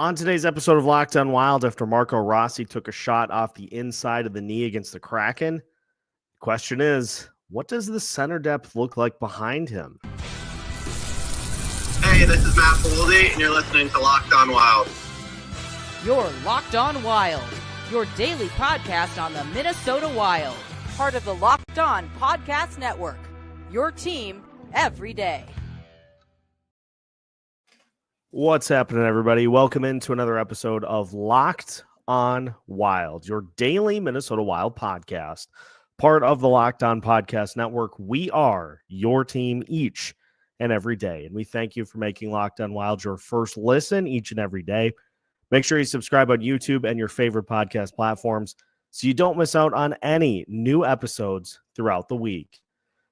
On today's episode of Locked On Wild, after Rossi took a shot off the inside of the knee against the Kraken, the question is, what does the center depth look like behind him? Hey, this is Matt Boldy, and you're listening to Locked On Wild. You're Locked On Wild, your daily podcast on the Minnesota Wild, part of the Locked On Podcast Network, your team every day. What's happening, everybody? Welcome into another episode of Locked On Wild, your daily Minnesota Wild podcast, part of the Locked On Podcast Network. We are your team each and every day, and we thank you for making Locked On Wild your first listen each and every day. Make sure you subscribe on YouTube and your favorite podcast platforms so you don't miss out on any new episodes throughout the week.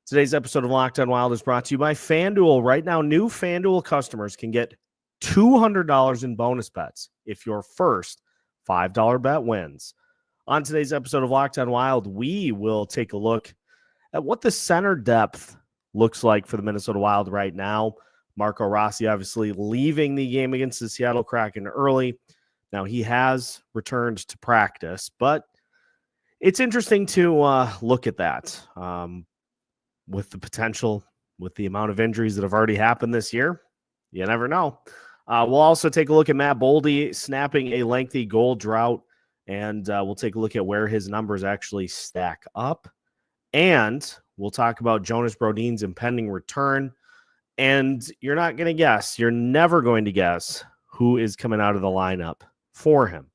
Today's episode of Locked On Wild is brought to you by FanDuel. Right now, new FanDuel customers can get $200 in bonus bets if your first $5 bet wins. On today's episode of Locked On Wild, we will take a look at what the center depth looks like for the Minnesota Wild right now. Rossi obviously leaving the game against the Seattle Kraken early. Now he has returned to practice, but it's interesting to look at that with the potential, with the amount of injuries that have already happened this year. You never know. We'll also take a look at Matt Boldy snapping a lengthy goal drought, and we'll take a look at where his numbers actually stack up. And we'll talk about Jonas Brodin's impending return. And you're not going to guess, you're never going to guess who is coming out of the lineup for him.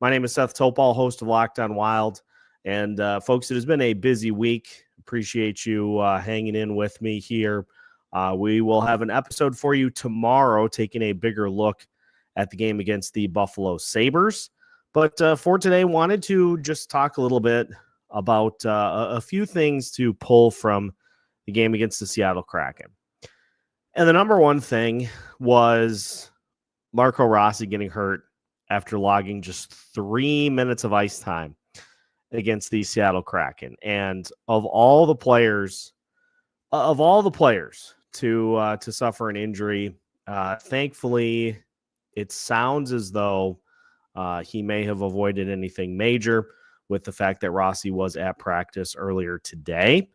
My name is Seth Topal, host of Locked On Wild. And folks, it has been a busy week. Appreciate you hanging in with me here. We will have an episode for you tomorrow, taking a bigger look at the game against the Buffalo Sabres. But for today, wanted to just talk a little bit about a few things to pull from the game against the Seattle Kraken. And the number one thing was Rossi getting hurt after logging just 3 minutes of ice time against the Seattle Kraken. And of all the players to suffer an injury, thankfully, it sounds as though he may have avoided anything major with the fact that Rossi was at practice earlier today.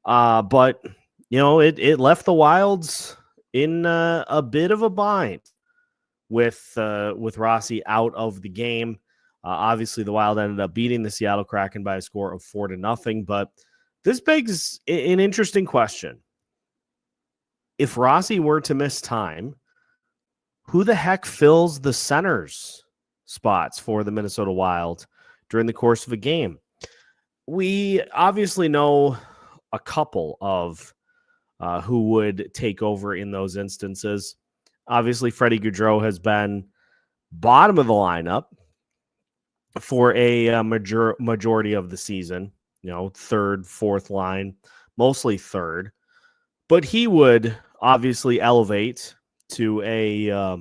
But, you know, it left the Wilds in a bit of a bind with Rossi out of the game. Obviously, the Wild ended up beating the Seattle Kraken by a score of 4-0, but this begs an interesting question. If Rossi were to miss time, who the heck fills the center's spots for the Minnesota Wild during the course of a game? We obviously know a couple of who would take over in those instances. Obviously, Freddie Gaudreau has been bottom of the lineup for a majority of the season. You know, third, fourth line, mostly third. But he would obviously elevate to a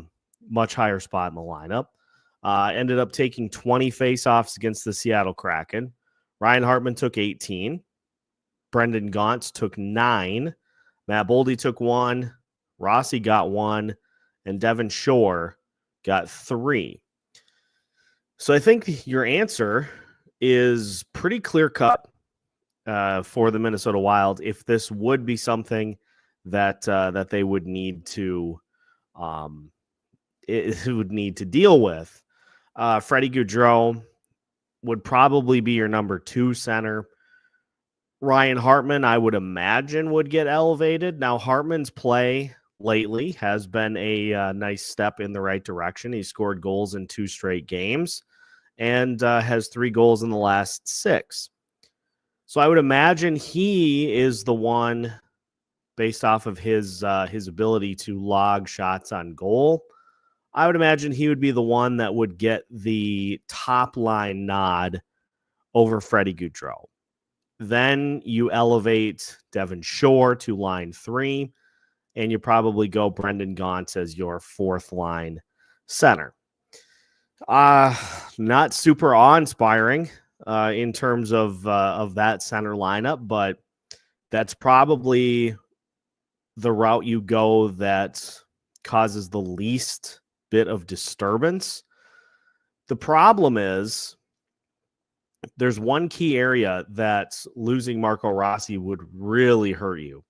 much higher spot in the lineup. Ended up taking 20 faceoffs against the Seattle Kraken. Ryan Hartman took 18. Brendan Gaunce took 9. Matt Boldy took 1. Rossi got 1. And Devin Shore got 3. So I think your answer is pretty clear-cut for the Minnesota Wild if this would be something that they would need to deal with. Freddie Gaudreau would probably be your number 2 center. Ryan Hartman, I would imagine, would get elevated. Now, Hartman's play lately has been a nice step in the right direction. He scored goals in 2 straight games and has 3 goals in the last 6. So I would imagine he is the one, based off of his ability to log shots on goal, I would imagine he would be the one that would get the top line nod over Freddie Gaudreau. Then you elevate Devin Shore to line 3, and you probably go Brendan Gaunce as your 4th line center. Not super awe-inspiring in terms of that center lineup, but that's probably the route you go that causes the least bit of disturbance. The problem is there's one key area that losing Marco Rossi would really hurt you.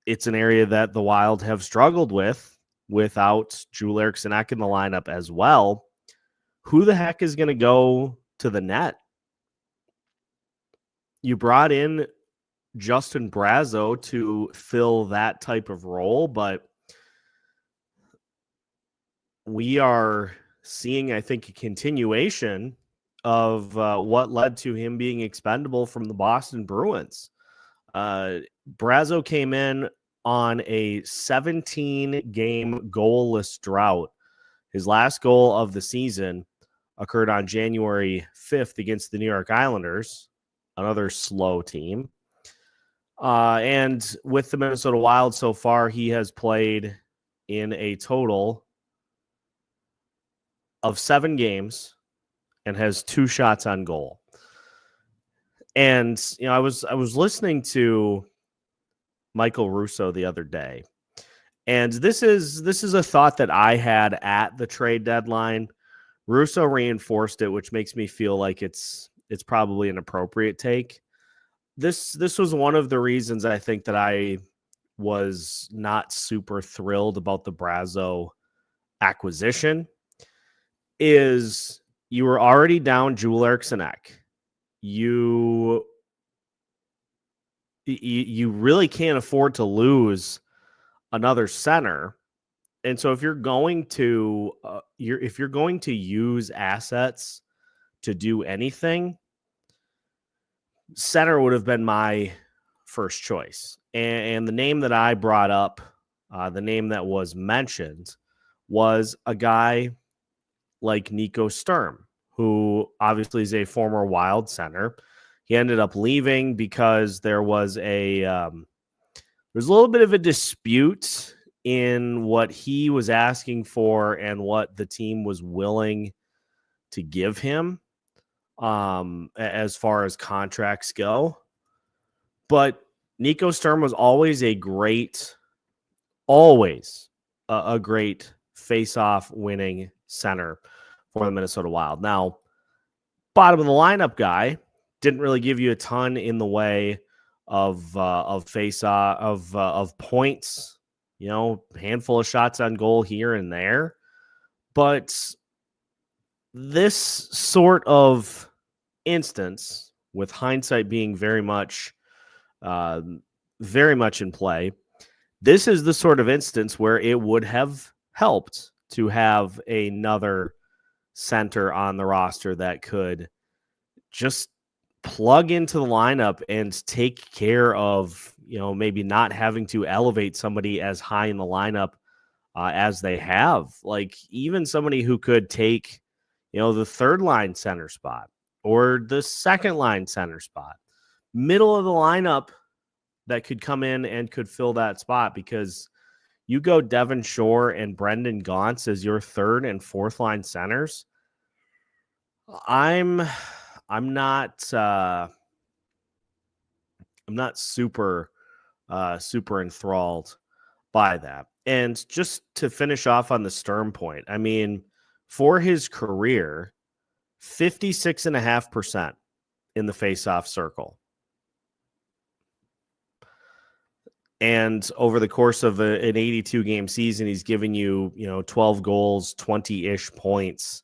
It's an area that the Wild have struggled with without Joel Eriksson Ek in the lineup as well. Who the heck is going to go to the net? You brought in Justin Brazeau to fill that type of role, but we are seeing, I think, a continuation of what led to him being expendable from the Boston Bruins. Brazeau came in on a 17-game goalless drought. His last goal of the season occurred on January 5th against the New York Islanders, another slow team. And with the Minnesota Wild so far, he has played in a total of 7 games and has 2 shots on goal. And, you know, I was listening to Michael Russo the other day, and this is a thought that I had at the trade deadline. Russo reinforced it, which makes me feel like it's probably an appropriate take. This was one of the reasons I think that I was not super thrilled about the Brazeau acquisition is you were already down Joel Eriksson Ek. You really can't afford to lose another center. And so if you're going to use assets to do anything, center would have been my first choice. And the name that I brought up, the name that was mentioned, was a guy like Nico Sturm, who obviously is a former Wild center. He ended up leaving because there was a little bit of a dispute in what he was asking for and what the team was willing to give him as far as contracts go. But Nico Sturm was always a great face-off winning center for the Minnesota Wild. Now, bottom of the lineup guy didn't really give you a ton in the way of face-off of points. You know, handful of shots on goal here and there. But this sort of instance, with hindsight being very much in play, this is the sort of instance where it would have helped to have another center on the roster that could just plug into the lineup and take care of, you know, maybe not having to elevate somebody as high in the lineup as they have. Like even somebody who could take, you know, the third line center spot or the second line center spot, middle of the lineup that could come in and could fill that spot, because you go Devon Shore and Brendan Gaunce as your third and fourth line centers. I'm not super enthralled by that. And just to finish off on the Sturm point, I mean, for his career, 56.5% in the faceoff circle. And over the course of an 82-game season, he's giving you, 12 goals, 20-ish points,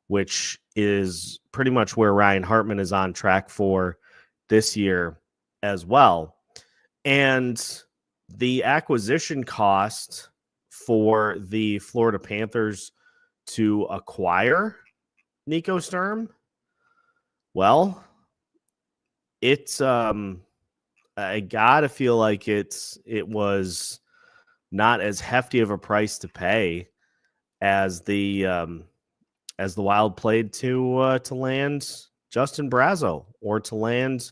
which is pretty much where Ryan Hartman is on track for this year as well. And the acquisition cost for the Florida Panthers to acquire Nico Sturm, well, it's I gotta feel like it was not as hefty of a price to pay as the Wild played to land Justin Brazeau or to land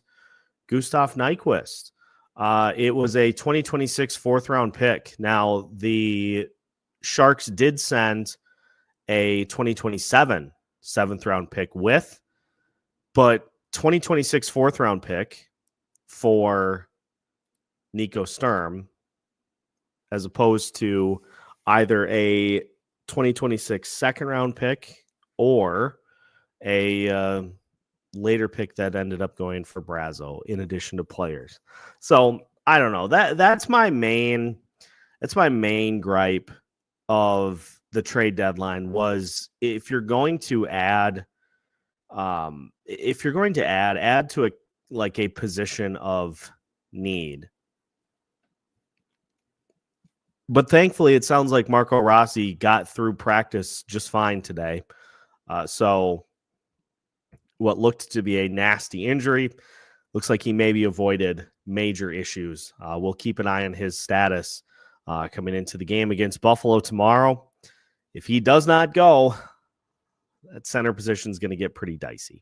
Gustav Nyquist. It was a 2026 4th-round pick. Now, the Sharks did send a 2027 7th-round pick with, but 2026 4th-round pick for Nico Sturm, as opposed to either a 2026 second round pick or a later pick that ended up going for Brazo in addition to players. So I don't know. That's my main gripe of the trade deadline was if you're going to add add to a position of need. But thankfully, it sounds like Marco Rossi got through practice just fine today. So what looked to be a nasty injury looks like he maybe avoided major issues. We'll keep an eye on his status coming into the game against Buffalo tomorrow. If he does not go, that center position is going to get pretty dicey.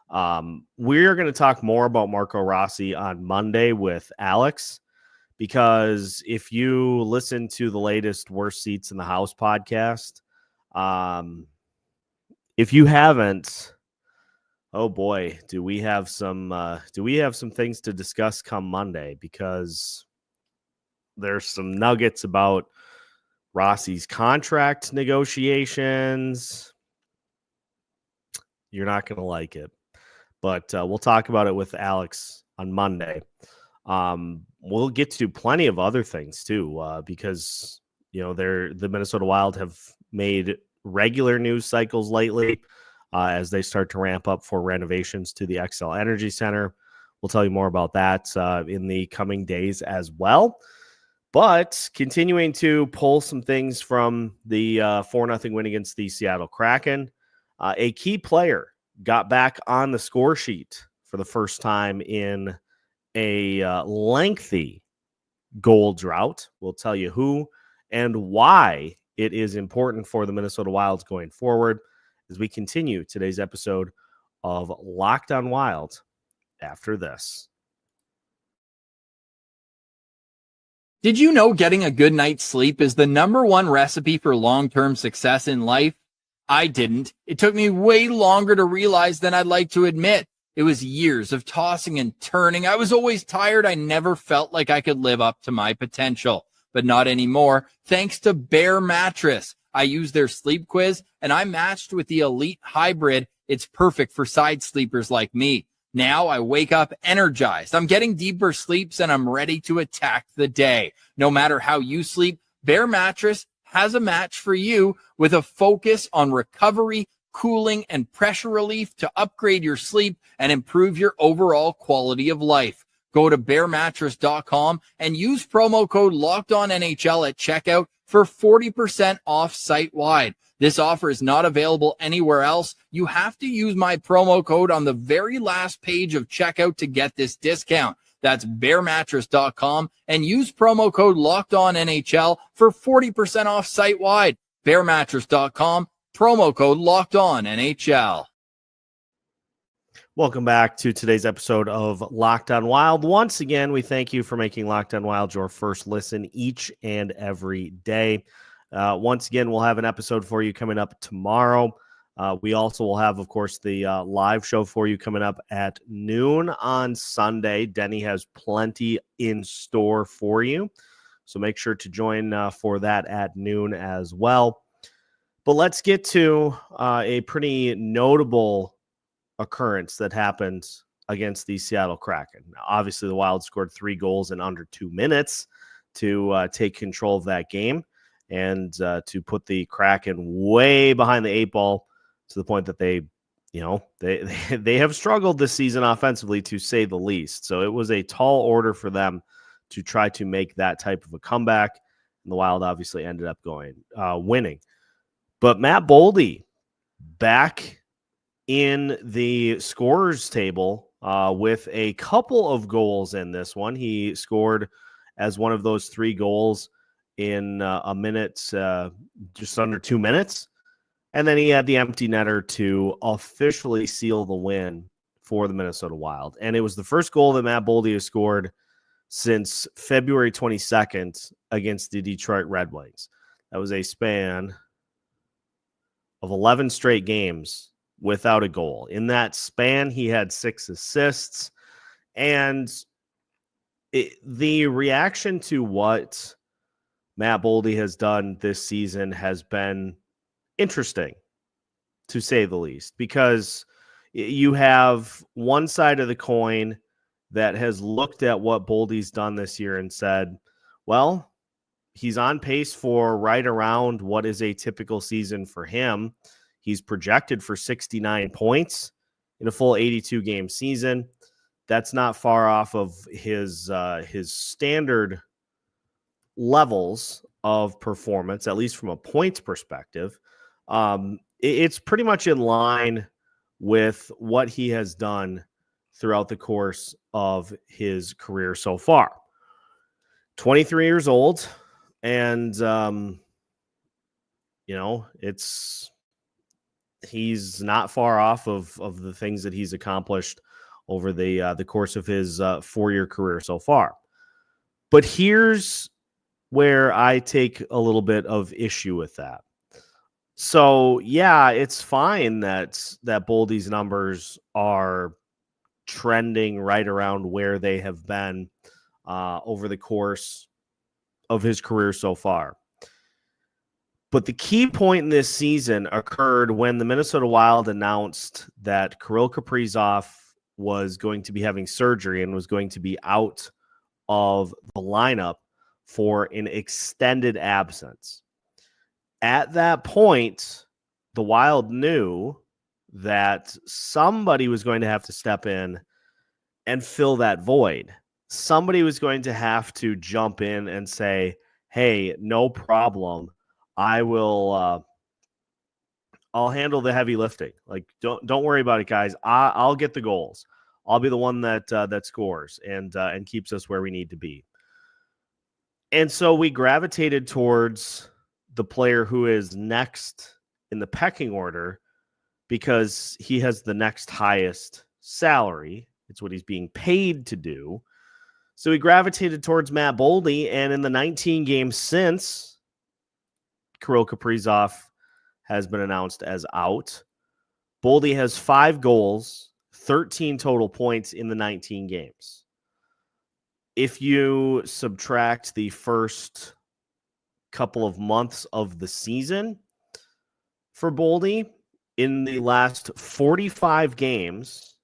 We're going to talk more about Marco Rossi on Monday with Alex, because if you listen to the latest Worst Seats in the House podcast, if you haven't, oh boy, do we have some things to discuss come Monday, because there's some nuggets about Rossi's contract negotiations. You're not going to like it, but we'll talk about it with Alex on Monday. We'll get to plenty of other things too, because the Minnesota Wild have made regular news cycles lately as they start to ramp up for renovations to the XL Energy Center. We'll tell you more about that in the coming days as well. But continuing to pull some things from the 4-0 win against the Seattle Kraken, a key player got back on the score sheet for the first time in a lengthy goal drought. We'll tell you who and why it is important for the Minnesota Wilds going forward as we continue today's episode of Locked on Wild after this. Did you know getting a good night's sleep is the #1 recipe for long-term success in life? I didn't. It took me way longer to realize than I'd like to admit. It was years of tossing and turning. I was always tired. I never felt like I could live up to my potential, but not anymore. Thanks to Bear Mattress. I used their sleep quiz and I matched with the Elite Hybrid. It's perfect for side sleepers like me. Now I wake up energized. I'm getting deeper sleeps and I'm ready to attack the day. No matter how you sleep, Bear Mattress has a match for you with a focus on recovery, cooling, and pressure relief to upgrade your sleep and improve your overall quality of life. Go to bearmattress.com and use promo code LOCKEDONNHL at checkout for 40% off site-wide. This offer is not available anywhere else. You have to use my promo code on the very last page of checkout to get this discount. That's bearmattress.com and use promo code LOCKEDONNHL for 40% off site-wide. Bearmattress.com, promo code LOCKEDONNHL. Welcome back to today's episode of Locked on Wild. Once again, we thank you for making Locked on Wild your first listen each and every day. Once again, we'll have an episode for you coming up tomorrow. We also will have, of course, the live show for you coming up at noon on Sunday. Denny has plenty in store for you, so make sure to join for that at noon as well. But let's get to a pretty notable occurrence that happened against the Seattle Kraken. Now, obviously, the Wild scored 3 goals in under 2 minutes to take control of that game and to put the Kraken way behind the 8 ball to the point that they have struggled this season offensively, to say the least. So it was a tall order for them to try to make that type of a comeback, and the Wild obviously ended up winning. But Matt Boldy back in the scorers table with a couple of goals in this one. He scored as one of those 3 goals in a minute, just under 2 minutes. And then he had the empty netter to officially seal the win for the Minnesota Wild. And it was the first goal that Matt Boldy has scored since February 22nd against the Detroit Red Wings. That was a span of 11 straight games without a goal. In that span, he had 6 assists. And the reaction to what Matt Boldy has done this season has been interesting, to say the least, because you have one side of the coin that has looked at what Boldy's done this year and said, well, he's on pace for right around what is a typical season for him. He's projected for 69 points in a full 82 game season. That's not far off of his standard levels of performance, at least from a points perspective. It's pretty much in line with what he has done throughout the course of his career so far. 23 years old, and he's not far off of the things that he's accomplished over the course of his 4-year career so far. But here's where I take a little bit of issue with that. So, yeah, it's fine that Boldy's numbers are trending right around where they have been over the course of his career so far. But the key point in this season occurred when the Minnesota Wild announced that Kirill Kaprizov was going to be having surgery and was going to be out of the lineup for an extended absence. At that point, the Wild knew that somebody was going to have to step in and fill that void. Somebody was going to have to jump in and say, hey, no problem. I will I'll handle the heavy lifting. Like, don't worry about it, guys. I'll get the goals. I'll be the one that scores and keeps us where we need to be. And so we gravitated towards the player who is next in the pecking order because he has the next highest salary. It's what he's being paid to do. So we gravitated towards Matt Boldy, and in the 19 games since, Kirill Kaprizov has been announced as out. Boldy has 5 goals, 13 total points in the 19 games. If you subtract the first couple of months of the season for Boldy, in the last 45 games,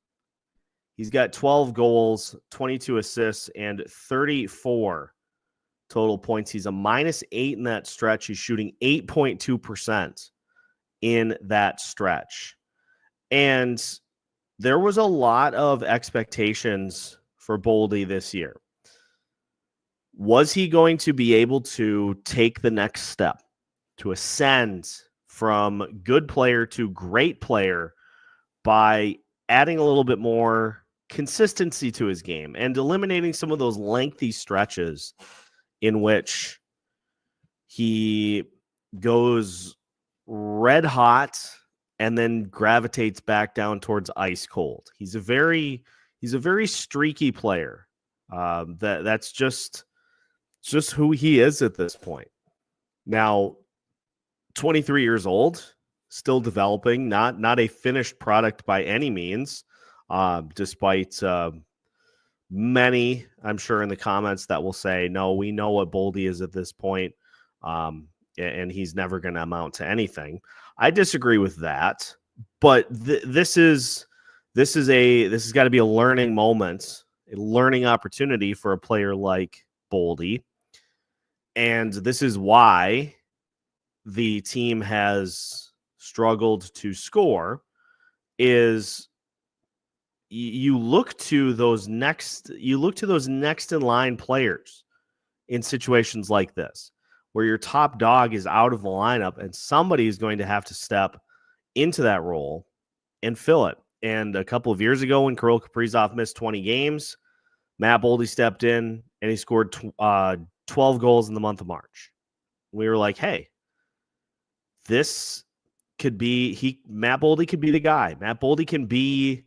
he's got 12 goals, 22 assists, and 34 total points. He's a -8 in that stretch. He's shooting 8.2% in that stretch. And there was a lot of expectations for Boldy this year. Was he going to be able to take the next step, to ascend from good player to great player by adding a little bit more consistency to his game and eliminating some of those lengthy stretches in which he goes red hot and then gravitates back down towards ice cold? He's a very streaky player. That's just who he is at this point. Now, 23 years old, still developing, not a finished product by any means, despite many, I'm sure, in the comments that will say, no, we know what Boldy is at this point, and he's never going to amount to anything. I disagree with that, but this has got to be a learning moment, a learning opportunity for a player like Boldy. And this is why the team has struggled to score. Is you look to those next in line players in situations like this, where your top dog is out of the lineup and somebody is going to have to step into that role and fill it. And a couple of years ago, when Kirill Kaprizov missed 20 games, Matt Boldy stepped in and he scored 12 goals in the month of March. We were like, hey, this could be Matt Boldy could be the guy. Matt Boldy can be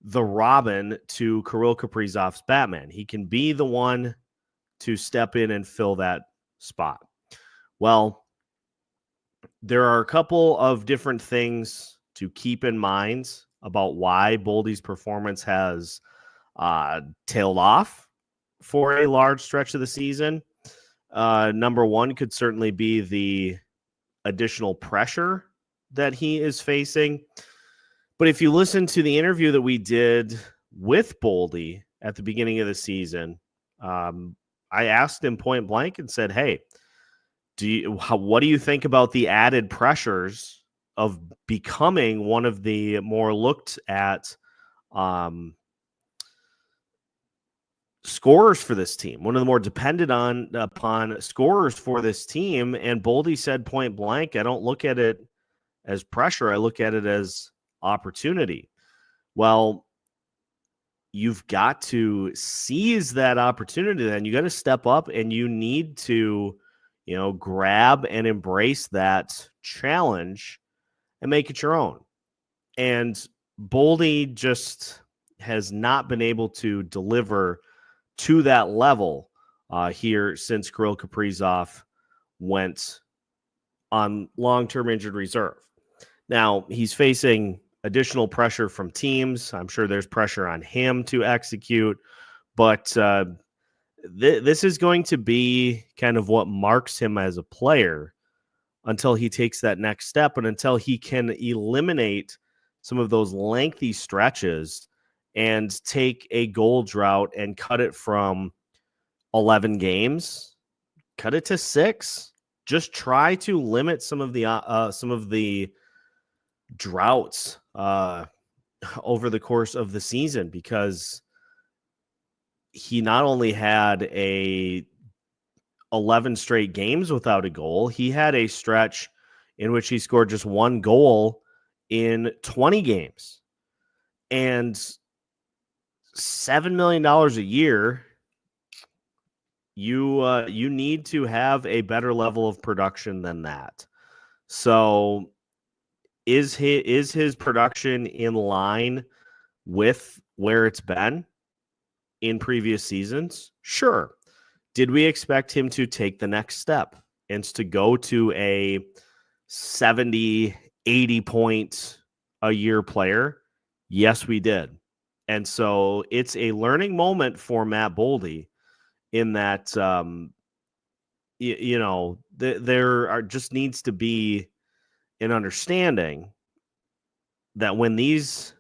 the Robin to Kirill Kaprizov's Batman. He can be the one to step in and fill that spot. Well, there are a couple of different things to keep in mind about why Boldy's performance has tailed off for a large stretch of the season. Number one could certainly be the additional pressure that he is facing. But if you listen to the interview that we did with Boldy at the beginning of the season, I asked him point blank and said, hey, what do you think about the added pressures of becoming one of the more looked at scorers for this team, one of the more depended upon scorers for this team? And Boldy said point blank, I don't look at it as pressure. I look at it as opportunity. Well, you've got to seize that opportunity. Then you got to step up and you need to, grab and embrace that challenge and make it your own. And Boldy just has not been able to deliver to that level here since Kirill Kaprizov went on long-term injured reserve. Now, he's facing additional pressure from teams. I'm sure there's pressure on him to execute, but this is going to be kind of what marks him as a player until he takes that next step and until he can eliminate some of those lengthy stretches and take a goal drought and cut it from 11 games, cut it to 6. Just try to limit some of the droughts over the course of the season, because he not only had 11 straight games without a goal, he had a stretch in which he scored just 1 goal in 20 games. And $7 million a year, you need to have a better level of production than that. So is his production in line with where it's been in previous seasons? Sure. Did we expect him to take the next step and to go to a 70, 80 point a year player? Yes, we did. And so it's a learning moment for Matt Boldy in that, there just needs to be an understanding that when these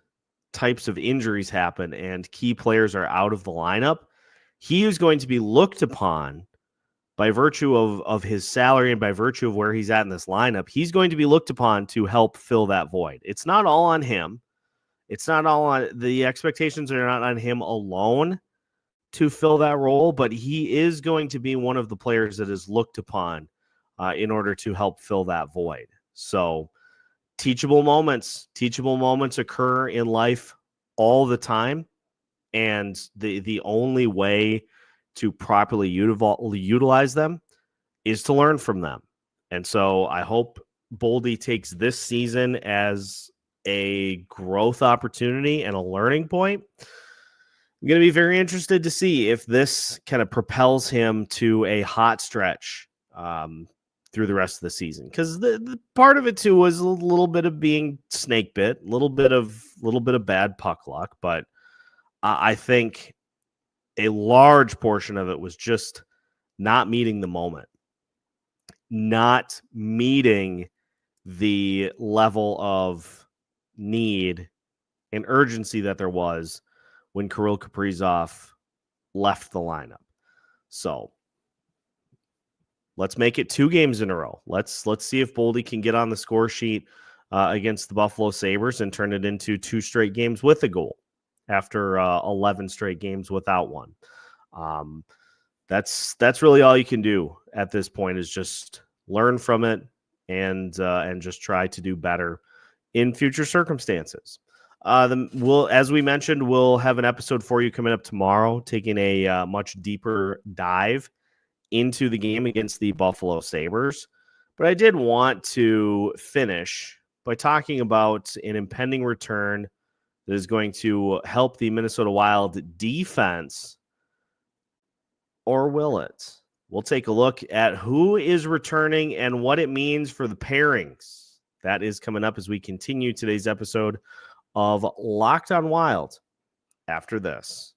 types of injuries happen and key players are out of the lineup, he is going to be looked upon by virtue of his salary and by virtue of where he's at in this lineup. He's going to be looked upon to help fill that void. It's not all on him. It's not all on the expectations are not on him alone to fill that role, but he is going to be one of the players that is looked upon in order to help fill that void. So teachable moments occur in life all the time. And the only way to properly utilize them is to learn from them. And so I hope Boldy takes this season as a growth opportunity and a learning point. I'm going to be very interested to see if this kind of propels him to a hot stretch through the rest of the season. Because the part of it too was a little bit of being snake bit, a little bit of bad puck luck, but I think a large portion of it was just not meeting the moment, not meeting the level of need and urgency that there was when Kirill Kaprizov left the lineup. So let's make it 2 games in a row. Let's see if Boldy can get on the score sheet against the Buffalo Sabres and turn it into 2 straight games with a goal after 11 straight games without one. That's really all you can do at this point, is just learn from it and just try to do better in future circumstances. As we mentioned, we'll have an episode for you coming up tomorrow, taking a much deeper dive into the game against the Buffalo Sabres. But I did want to finish by talking about an impending return that is going to help the Minnesota Wild defense, or will it? We'll take a look at who is returning and what it means for the pairings. That is coming up as we continue today's episode of Locked on Wild after this.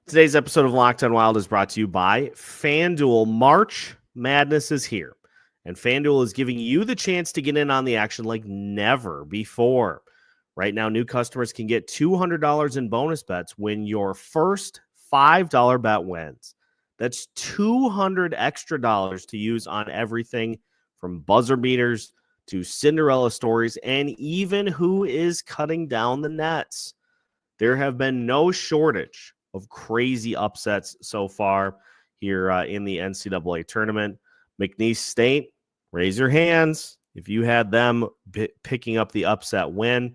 Today's episode of Locked on Wild is brought to you by FanDuel. March Madness is here, and FanDuel is giving you the chance to get in on the action like never before. Right now, new customers can get $200 in bonus bets when your first $5 bet wins. That's $200 extra dollars to use on everything from buzzer beaters to Cinderella stories and even who is cutting down the nets. There have been no shortage of crazy upsets so far here in the NCAA tournament. McNeese State, raise your hands if you had them picking up the upset win.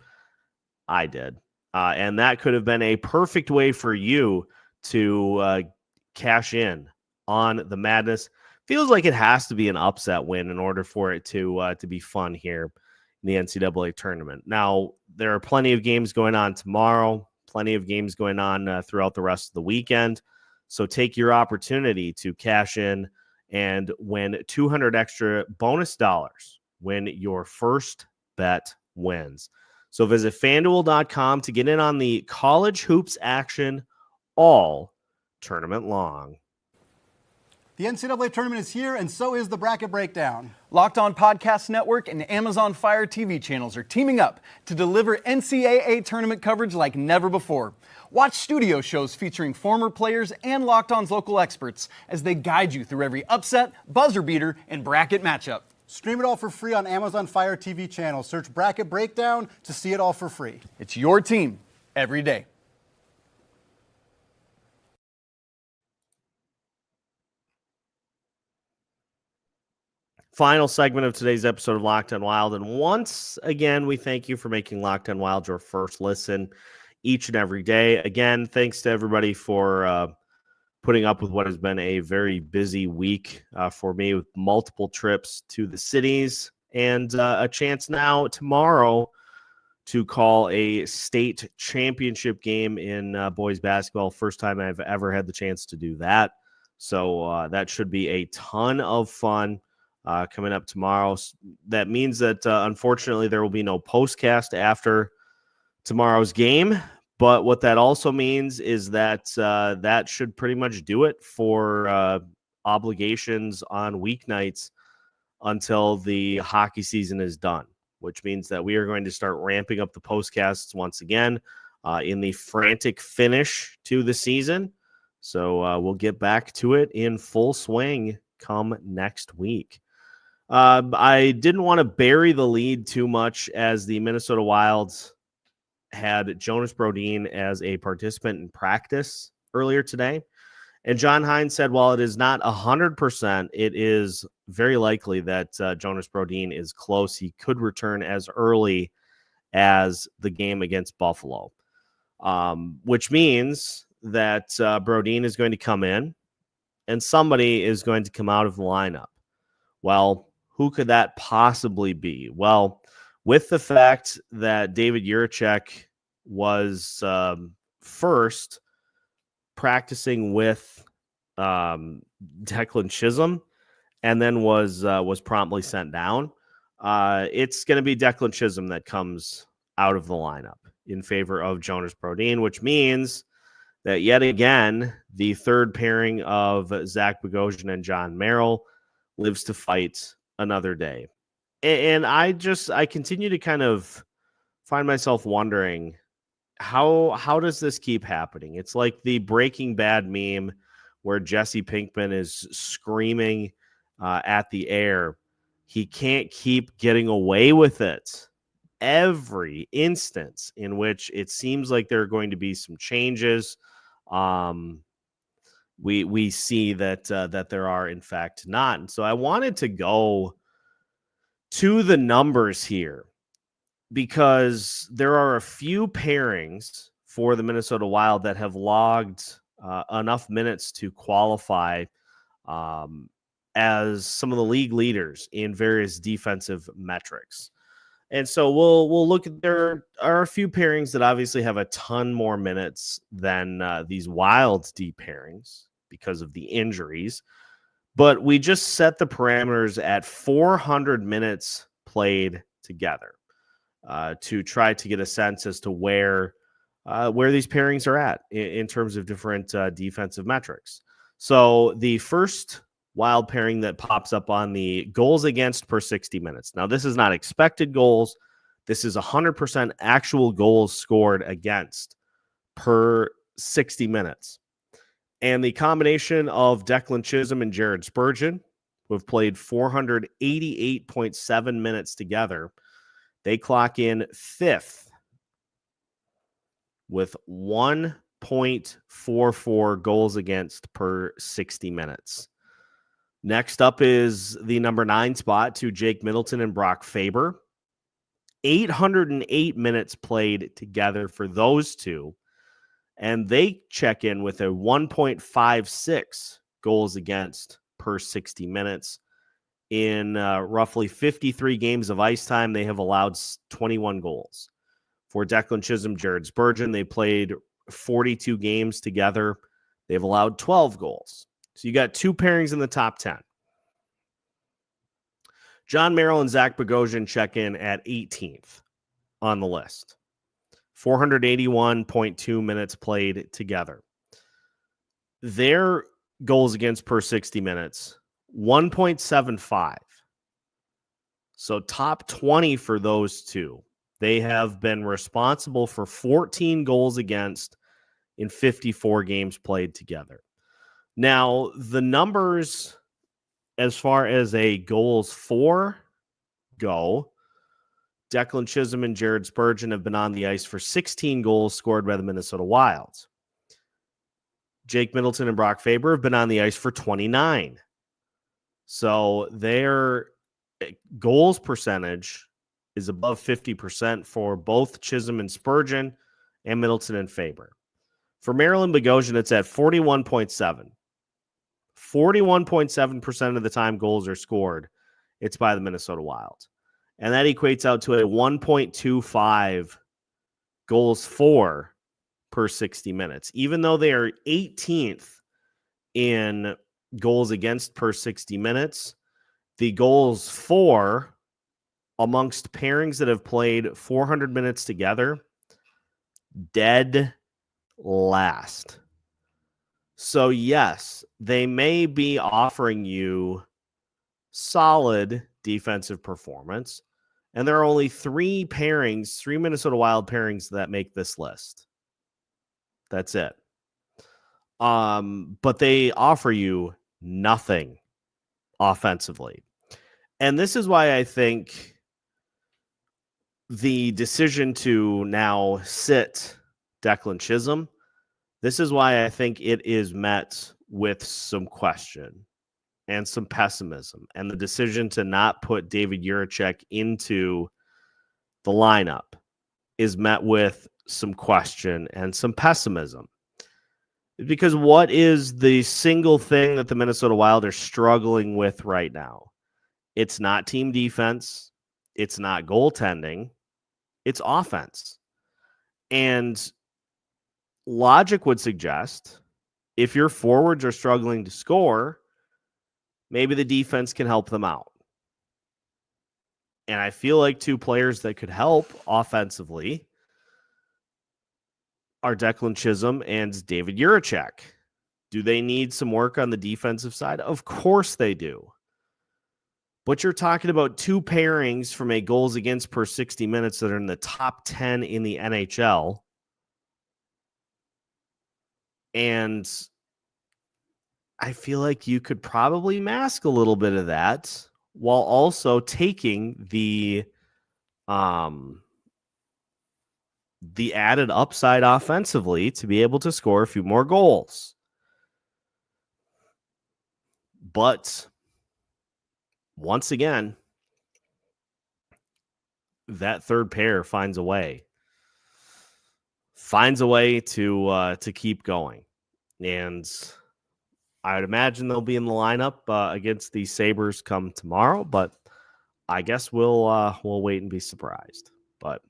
I did. And that could have been a perfect way for you to cash in on the madness. Feels like it has to be an upset win in order for it to be fun here in the NCAA tournament. Now, there are plenty of games going on tomorrow, plenty of games going on throughout the rest of the weekend. So take your opportunity to cash in and win 200 extra bonus dollars when your first bet wins. So visit FanDuel.com to get in on the college hoops action all tournament long. The NCAA tournament is here, and so is the bracket breakdown. Locked On Podcast Network and Amazon Fire TV channels are teaming up to deliver NCAA tournament coverage like never before. Watch studio shows featuring former players and Locked On's local experts as they guide you through every upset, buzzer beater, and bracket matchup. Stream it all for free on Amazon Fire TV channel. Search Bracket Breakdown to see it all for free. It's your team every day. Final segment of today's episode of Locked On Wild. And once again, we thank you for making Locked On Wild your first listen each and every day. Again, thanks to everybody for putting up with what has been a very busy week for me with multiple trips to the cities and a chance now tomorrow to call a state championship game in boys basketball. First time I've ever had the chance to do that. So that should be a ton of fun. Coming up tomorrow. That means that unfortunately there will be no postcast after tomorrow's game. But what that also means is that that should pretty much do it for obligations on weeknights until the hockey season is done, which means that we are going to start ramping up the postcasts once again in the frantic finish to the season. So we'll get back to it in full swing come next week. I didn't want to bury the lead too much as the Minnesota Wild had Jonas Brodin as a participant in practice earlier today. And John Hines said, while it is not 100%, it is very likely that Jonas Brodin is close. He could return as early as the game against Buffalo, which means that Brodin is going to come in and somebody is going to come out of the lineup. Well, who could that possibly be? Well, with the fact that David Juracek was first practicing with Declan Chisholm and then was promptly sent down, it's going to be Declan Chisholm that comes out of the lineup in favor of Jonas Brodin, which means that yet again, the third pairing of Zach Bogosian and John Merrill lives to fight another day. And I continue to kind of find myself wondering, how does this keep happening? It's like the Breaking Bad meme where Jesse Pinkman is screaming at the air. He can't keep getting away with it. Every instance in which it seems like there are going to be some changes, we see that there are in fact not. And so I wanted to go to the numbers here because there are a few pairings for the Minnesota Wild that have logged enough minutes to qualify as some of the league leaders in various defensive metrics. And so we'll look at, there are a few pairings that obviously have a ton more minutes than these Wild D pairings because of the injuries. But we just set the parameters at 400 minutes played together to try to get a sense as to where these pairings are at in terms of different defensive metrics. So the first Wild pairing that pops up on the goals against per 60 minutes. Now, this is not expected goals. This is 100% actual goals scored against per 60 minutes. And the combination of Declan Chisholm and Jared Spurgeon, who have played 488.7 minutes together, they clock in fifth with 1.44 goals against per 60 minutes. Next up is the number 9 spot to Jake Middleton and Brock Faber. 808 minutes played together for those two. And they check in with a 1.56 goals against per 60 minutes. In roughly 53 games of ice time, they have allowed 21 goals. For Declan Chisholm, Jared Spurgeon, they played 42 games together. They've allowed 12 goals. So you got 2 pairings in the top 10. John Merrill and Zach Bogosian check in at 18th on the list. 481.2 minutes played together. Their goals against per 60 minutes, 1.75. So top 20 for those two. They have been responsible for 14 goals against in 54 games played together. Now, the numbers as far as a goals for go, Declan Chisholm and Jared Spurgeon have been on the ice for 16 goals scored by the Minnesota Wild. Jake Middleton and Brock Faber have been on the ice for 29. So their goals percentage is above 50% for both Chisholm and Spurgeon and Middleton and Faber. For Merrill and Bogosian, it's at 41.7. 41.7% of the time goals are scored, it's by the Minnesota Wild. And that equates out to a 1.25 goals for per 60 minutes. Even though they are 18th in goals against per 60 minutes, the goals for amongst pairings that have played 400 minutes together, dead last. So yes, they may be offering you solid defensive performance, and there are only 3 pairings, 3 Minnesota Wild pairings that make this list. That's it. But they offer you nothing offensively. And this is why I think the decision to now sit Declan Chisholm, this is why I think it is met with some question and some pessimism. And the decision to not put David Jiricek into the lineup is met with some question and some pessimism. Because what is the single thing that the Minnesota Wild are struggling with right now? It's not team defense. It's not goaltending. It's offense. And logic would suggest if your forwards are struggling to score, maybe the defense can help them out. And I feel like 2 players that could help offensively are Declan Chisholm and David Jiricek. Do they need some work on the defensive side? Of course they do. But you're talking about 2 pairings from a goals against per 60 minutes that are in the top 10 in the NHL. And I feel like you could probably mask a little bit of that while also taking the added upside offensively to be able to score a few more goals. But once again, that third pair finds a way to keep going. And I would imagine they'll be in the lineup against the Sabres come tomorrow, but I guess we'll wait and be surprised. But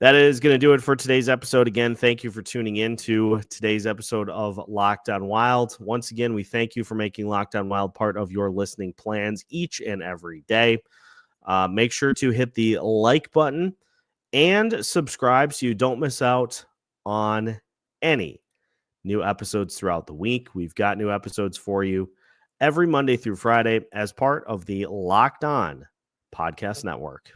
that is going to do it for today's episode. Again, thank you for tuning in to today's episode of Locked On Wild. Once again, we thank you for making Locked On Wild part of your listening plans each and every day. Make sure to hit the like button and subscribe so you don't miss out on any new episodes throughout the week. We've got new episodes for you every Monday through Friday as part of the Locked On Podcast Network.